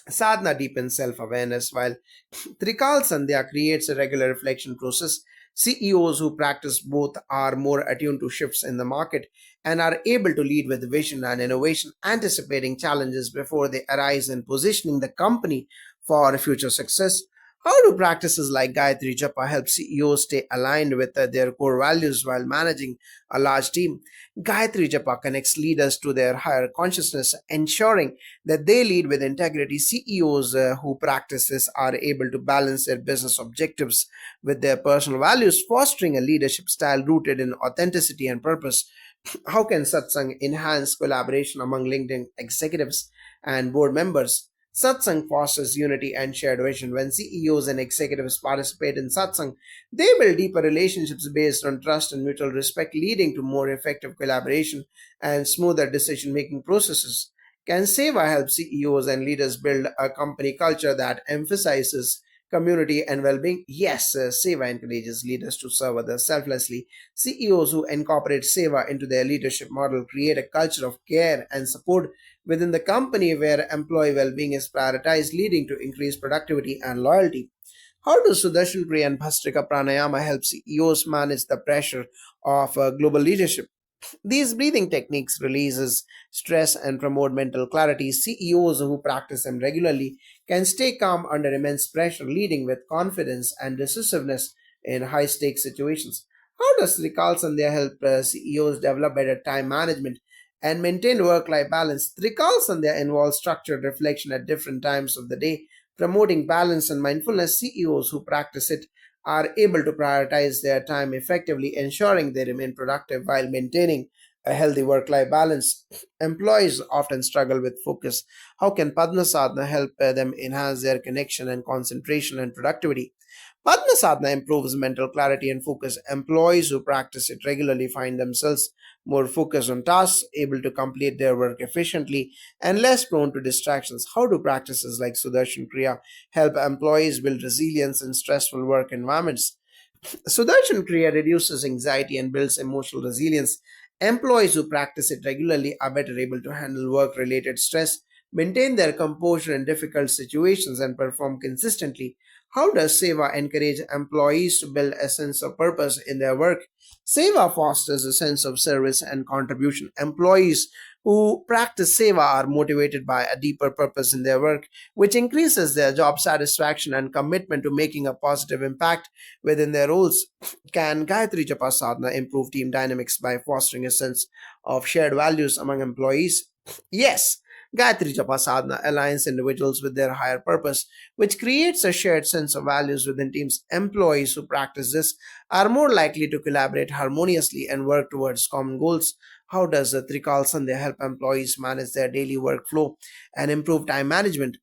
Sadhana deepens self awareness, while Trikal Sandhya creates a regular reflection process. CEOs who practice both are more attuned to shifts in the market and are able to lead with vision and innovation, anticipating challenges before they arise and positioning the company for future success. How do practices like Gayatri Japa help CEOs stay aligned with their core values while managing a large team? Gayatri Japa connects leaders to their higher consciousness, ensuring that they lead with integrity. CEOs who practice this are able to balance their business objectives with their personal values, fostering a leadership style rooted in authenticity and purpose. How can satsang enhance collaboration among LinkedIn executives and board members? Satsang fosters unity and shared vision. When CEOs and executives participate in satsang, they build deeper relationships based on trust and mutual respect, leading to more effective collaboration and smoother decision making processes. Can Seva help CEOs and leaders build a company culture that emphasizes community and well being? Yes, Seva encourages leaders to serve others selflessly. CEOs who incorporate Seva into their leadership model create a culture of care and support within the company where employee well being is prioritized, leading to increased productivity and loyalty. How do Sudarshan Kriya and Bhastrika Pranayama help CEOs manage the pressure of global leadership? These breathing techniques releases stress and promote mental clarity. CEOs who practice them regularly can stay calm under immense pressure, leading with confidence and decisiveness in high-stakes situations. How does Trikal Sandhya help CEOs develop better time management and maintain work-life balance? Trikal Sandhya involves structured reflection at different times of the day, promoting balance and mindfulness. CEOs who practice it are able to prioritize their time effectively, ensuring they remain productive while maintaining a healthy work life balance. Employees often struggle with focus. How can Padma Sadhana help them enhance their connection and concentration and productivity? Padma Sadhana improves mental clarity and focus. Employees who practice it regularly find themselves more focused on tasks, able to complete their work efficiently, and less prone to distractions. How do practices like Sudarshan Kriya help employees build resilience in stressful work environments? Sudarshan Kriya reduces anxiety and builds emotional resilience. Employees who practice it regularly are better able to handle work related stress, maintain their composure in difficult situations, and perform consistently. How does Seva encourage employees to build a sense of purpose in their work? Seva fosters a sense of service and contribution. Employees who practice Seva are motivated by a deeper purpose in their work, which increases their job satisfaction and commitment to making a positive impact within their roles. Can Gayatri Japa Sadhana improve team dynamics by fostering a sense of shared values among employees? Yes. Gayatri Japa Sadhana aligns individuals with their higher purpose, which creates a shared sense of values within teams. Employees who practice this are more likely to collaborate harmoniously and work towards common goals. How does the Trikal Sandhya help employees manage their daily workflow and improve time management?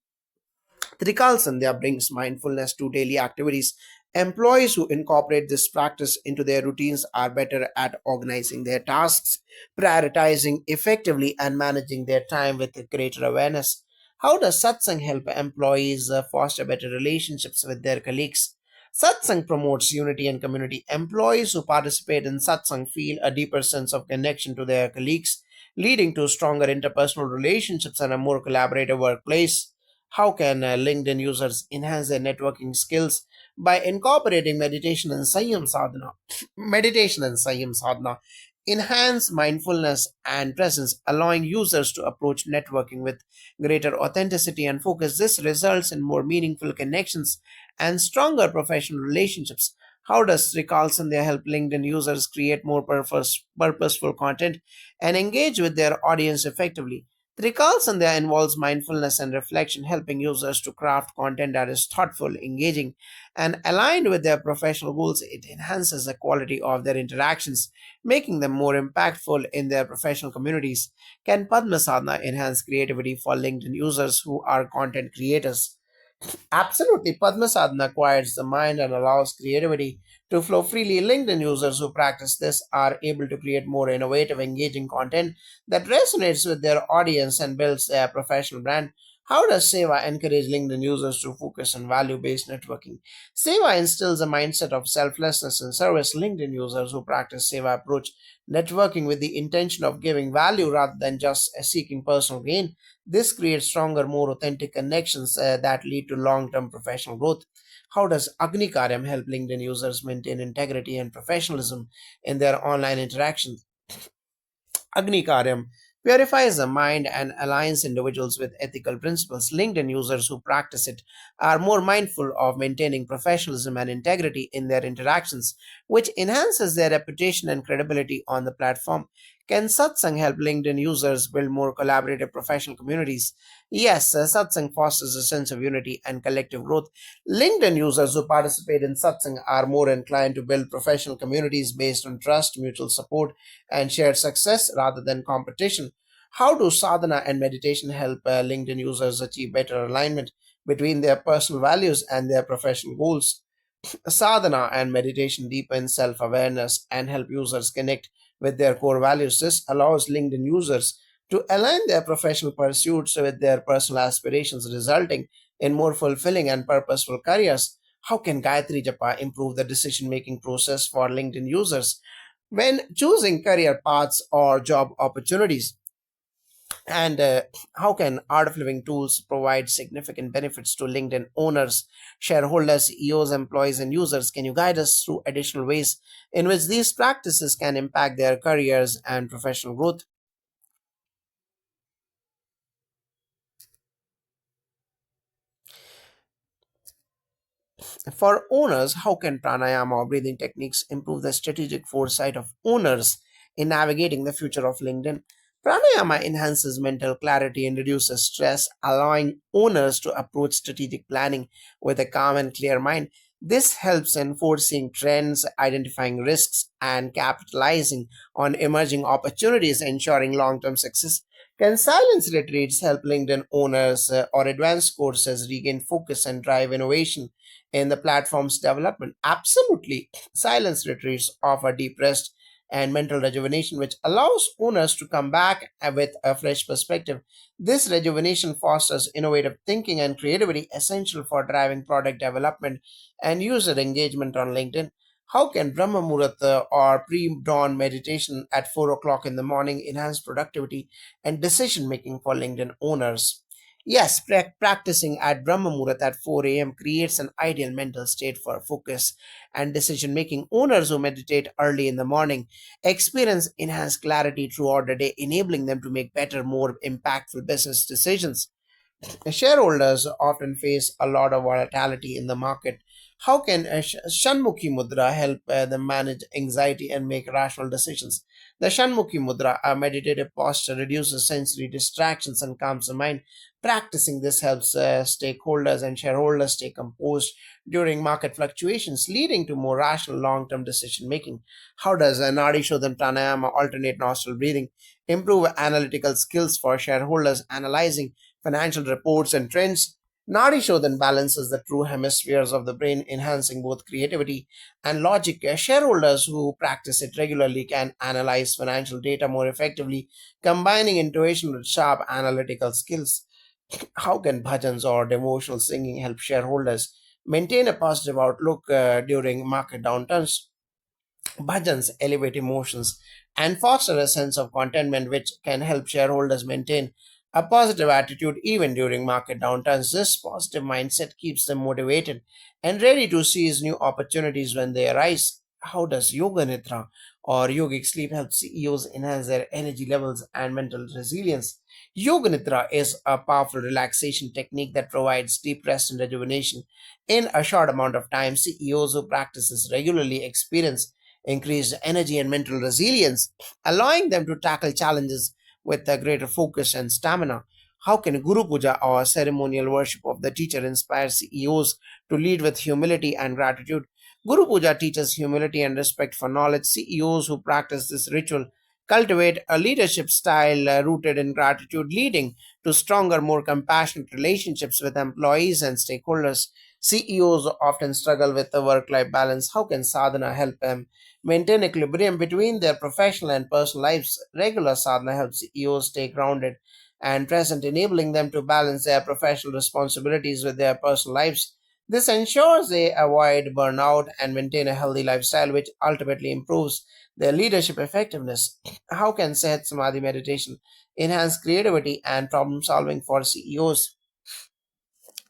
Trikal Sandhya brings mindfulness to daily activities. Employees who incorporate this practice into their routines are better at organizing their tasks, prioritizing effectively, and managing their time with greater awareness. How does satsang help employees foster better relationships with their colleagues? Satsang promotes unity and community. Employees who participate in satsang feel a deeper sense of connection to their colleagues, leading to stronger interpersonal relationships and a more collaborative workplace. How can LinkedIn users enhance their networking skills? By incorporating meditation and Sanyam sadhana enhance mindfulness and presence, allowing users to approach networking with greater authenticity and focus. This results in more meaningful connections and stronger professional relationships. How does Srikal Sandhya help LinkedIn users create more purposeful content and engage with their audience effectively? Trikal Sandhya involves mindfulness and reflection, helping users to craft content that is thoughtful, engaging, and aligned with their professional goals. It enhances the quality of their interactions, making them more impactful in their professional communities. Can Padma Sadhana enhance creativity for LinkedIn users who are content creators? Absolutely, Padma Sadhana quiets the mind and allows creativity to flow freely. LinkedIn users who practice this are able to create more innovative, engaging content that resonates with their audience and builds their professional brand. How does Seva encourage LinkedIn users to focus on value based networking? Seva instills a mindset of selflessness and service. LinkedIn users who practice Seva approach networking with the intention of giving value rather than just seeking personal gain. This creates stronger, more authentic connections that lead to long term professional growth. How does Agni Karyam help LinkedIn users maintain integrity and professionalism in their online interactions? Agni Karyam purifies the mind and aligns individuals with ethical principles. LinkedIn users who practice it are more mindful of maintaining professionalism and integrity in their interactions, which enhances their reputation and credibility on the platform. Can Satsang help LinkedIn users build more collaborative professional communities? Yes, Satsang fosters a sense of unity and collective growth. LinkedIn users who participate in Satsang are more inclined to build professional communities based on trust, mutual support, and shared success rather than competition. How do sadhana and meditation help LinkedIn users achieve better alignment between their personal values and their professional goals? Sadhana and meditation deepen self awareness and help users connect with their core values. This allows LinkedIn users to align their professional pursuits with their personal aspirations, resulting in more fulfilling and purposeful careers. How can Gayatri Japa improve the decision making process for LinkedIn users when choosing career paths or job opportunities? And how can Art of Living tools provide significant benefits to LinkedIn owners, shareholders, CEOs, employees, and users? Can you guide us through additional ways in which these practices can impact their careers and professional growth? For owners, how can pranayama or breathing techniques improve the strategic foresight of owners in navigating the future of LinkedIn? Pranayama enhances mental clarity and reduces stress, allowing owners to approach strategic planning with a calm and clear mind. This helps in foreseeing trends, identifying risks, and capitalizing on emerging opportunities, ensuring long term success. Can silence retreats help LinkedIn owners or advanced courses regain focus and drive innovation in the platform's development? Absolutely. Silence retreats offer deep rest and mental rejuvenation, which allows owners to come back with a fresh perspective. This rejuvenation fosters innovative thinking and creativity, essential for driving product development and user engagement on LinkedIn. How can Brahma Muhurta or pre dawn meditation at 4 o'clock in the morning enhance productivity and decision making for LinkedIn owners? Yes, practicing at Brahma Muhurat at 4 a.m. creates an ideal mental state for focus and decision making. Owners who meditate early in the morning experience enhanced clarity throughout the day, enabling them to make better, more impactful business decisions. Shareholders often face a lot of volatility in the market. How can a Shanmukhi Mudra help them manage anxiety and make rational decisions? The Shanmukhi Mudra, a meditative posture, reduces sensory distractions and calms the mind. Practicing this helps stakeholders and shareholders stay composed during market fluctuations, leading to more rational long term decision making. How does Nadi Shodhan Pranayama, alternate nostril breathing, improve analytical skills for shareholders analyzing financial reports and trends? Nadi Shodhan balances the true hemispheres of the brain, enhancing both creativity and logic. Shareholders who practice it regularly can analyze financial data more effectively, combining intuition with sharp analytical skills. How can bhajans or devotional singing help shareholders maintain a positive outlook during market downturns? Bhajans elevate emotions and foster a sense of contentment, which can help shareholders maintain a positive attitude even during market downturns. This positive mindset keeps them motivated and ready to seize new opportunities when they arise. How does Yoga Nidra or yogic sleep help CEOs enhance their energy levels and mental resilience? Yoga Nidra is a powerful relaxation technique that provides deep rest and rejuvenation in a short amount of time. CEOs who practice this regularly experience increased energy and mental resilience, allowing them to tackle challenges with a greater focus and stamina. How can Guru Puja or ceremonial worship of the teacher inspire CEOs to lead with humility and gratitude? Guru Puja teaches humility and respect for knowledge. CEOs who practice this ritual cultivate a leadership style rooted in gratitude, leading to stronger, more compassionate relationships with employees and stakeholders. CEOs often struggle with the work life balance. How can sadhana help them maintain equilibrium between their professional and personal lives? Regular sadhana helps CEOs stay grounded and present, enabling them to balance their professional responsibilities with their personal lives. This ensures they avoid burnout and maintain a healthy lifestyle, which ultimately improves their leadership effectiveness. How can Sehat Samadhi meditation enhance creativity and problem solving for CEOs?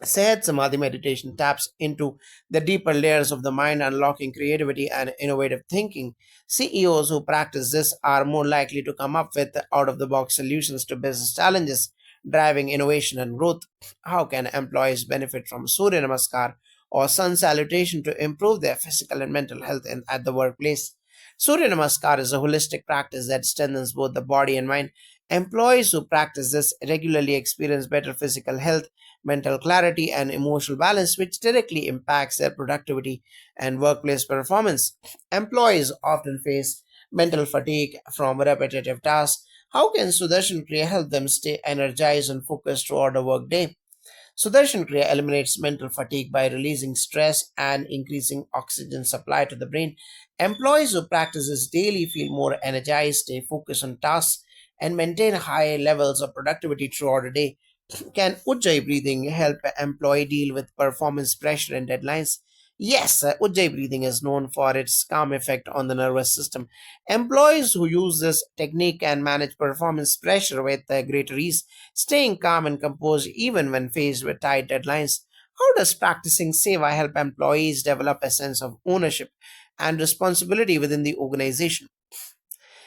Sehat Samadhi meditation taps into the deeper layers of the mind, unlocking creativity and innovative thinking. CEOs who practice this are more likely to come up with out of the box solutions to business challenges, driving innovation and growth. How can employees benefit from Surya Namaskar or Sun Salutation to improve their physical and mental health at the workplace? Surya Namaskar is a holistic practice that strengthens both the body and mind. Employees who practice this regularly experience better physical health, mental clarity, and emotional balance, which directly impacts their productivity and workplace performance. Employees often face mental fatigue from repetitive tasks. How can Sudarshan Kriya help them stay energized and focused throughout the workday? Sudarshan Kriya eliminates mental fatigue by releasing stress and increasing oxygen supply to the brain. Employees who practice this daily feel more energized, stay focused on tasks, and maintain high levels of productivity throughout the day. Can Ujjayi breathing help an employee deal with performance pressure and deadlines? Yes, Ujjayi breathing is known for its calm effect on the nervous system. Employees who use this technique can manage performance pressure with greater ease, staying calm and composed even when faced with tight deadlines. How does practicing Seva help employees develop a sense of ownership and responsibility within the organization?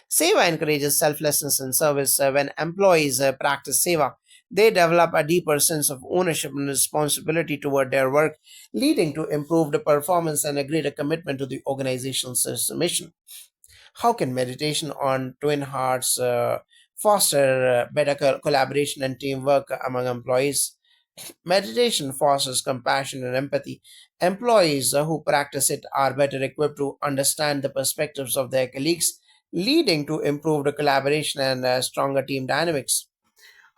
Seva encourages selflessness and service. When employees practice Seva, they develop a deeper sense of ownership and responsibility toward their work, leading to improved performance and a greater commitment to the organization's mission. How can meditation on twin hearts foster better collaboration and teamwork among employees? Meditation fosters compassion and empathy. Employees who practice it are better equipped to understand the perspectives of their colleagues, leading to improved collaboration and stronger team dynamics.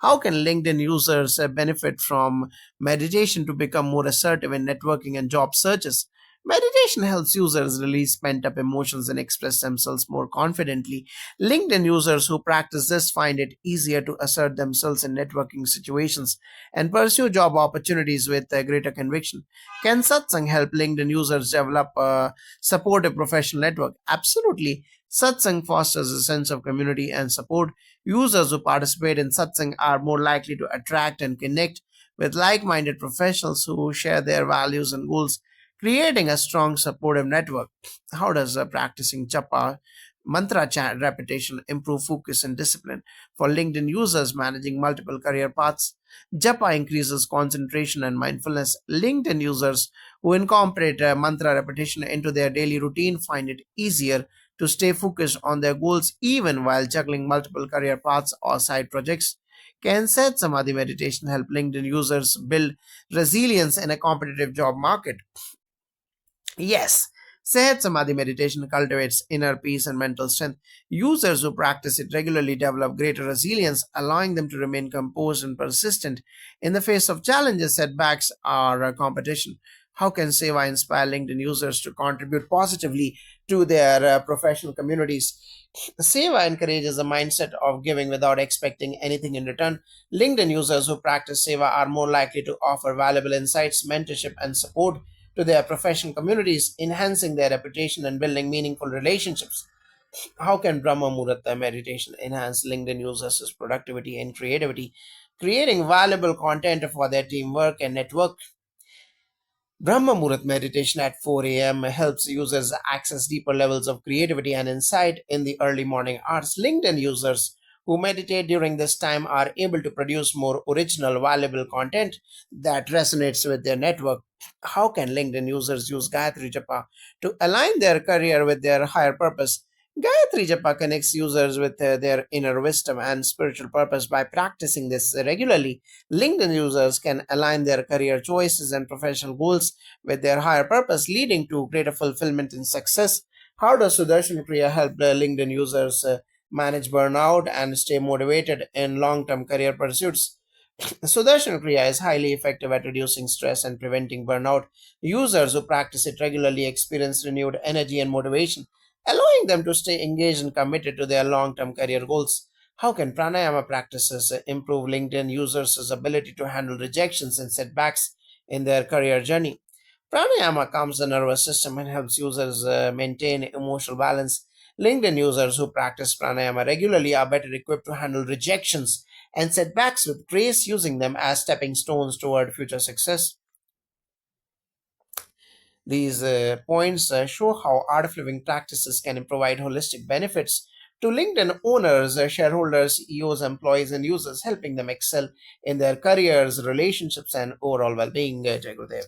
How can LinkedIn users benefit from meditation to become more assertive in networking and job searches? Meditation helps users release pent up emotions and express themselves more confidently. LinkedIn users who practice this find it easier to assert themselves in networking situations and pursue job opportunities with greater conviction. Can Satsang help LinkedIn users develop a supportive professional network? Absolutely. Satsang fosters a sense of community and support. Users who participate in satsang are more likely to attract and connect with like minded professionals who share their values and goals, creating a strong supportive network. How does practicing japa mantra chant repetition improve focus and discipline? For LinkedIn users managing multiple career paths, japa increases concentration and mindfulness. LinkedIn users who incorporate mantra repetition into their daily routine find it easier to stay focused on their goals even while juggling multiple career paths or side projects. Can Set Samadhi meditation help LinkedIn users build resilience in a competitive job market? Yes, Sehat Samadhi meditation cultivates inner peace and mental strength. Users who practice it regularly develop greater resilience, allowing them to remain composed and persistent in the face of challenges, setbacks, or competition. How can Seva inspire LinkedIn users to contribute positively to their professional communities? Seva encourages a mindset of giving without expecting anything in return. LinkedIn users who practice Seva are more likely to offer valuable insights, mentorship, and support to their professional communities, enhancing their reputation and building meaningful relationships. How can Brahma Muhurta meditation enhance LinkedIn users' productivity and creativity, creating valuable content for their teamwork and network? Brahma Muhurat meditation at 4 a.m. helps users access deeper levels of creativity and insight in the early morning hours. LinkedIn users who meditate during this time are able to produce more original, valuable content that resonates with their network. How can LinkedIn users use Gayatri Japa to align their career with their higher purpose? Gayatri Japa connects users with their inner wisdom and spiritual purpose by practicing this regularly. LinkedIn users can align their career choices and professional goals with their higher purpose, leading to greater fulfillment and success. How does Sudarshan Kriya help the LinkedIn users manage burnout and stay motivated in long term career pursuits? Sudarshan Kriya is highly effective at reducing stress and preventing burnout. Users who practice it regularly experience renewed energy and motivation, allowing them to stay engaged and committed to their long term career goals. How can pranayama practices improve LinkedIn users' ability to handle rejections and setbacks in their career journey? Pranayama calms the nervous system and helps users maintain emotional balance. LinkedIn users who practice pranayama regularly are better equipped to handle rejections and setbacks with grace, using them as stepping stones toward future success. These points show how art of living practices can provide holistic benefits to LinkedIn owners, shareholders, CEOs, employees, and users, helping them excel in their careers, relationships, and overall well being. Jai Gurudev.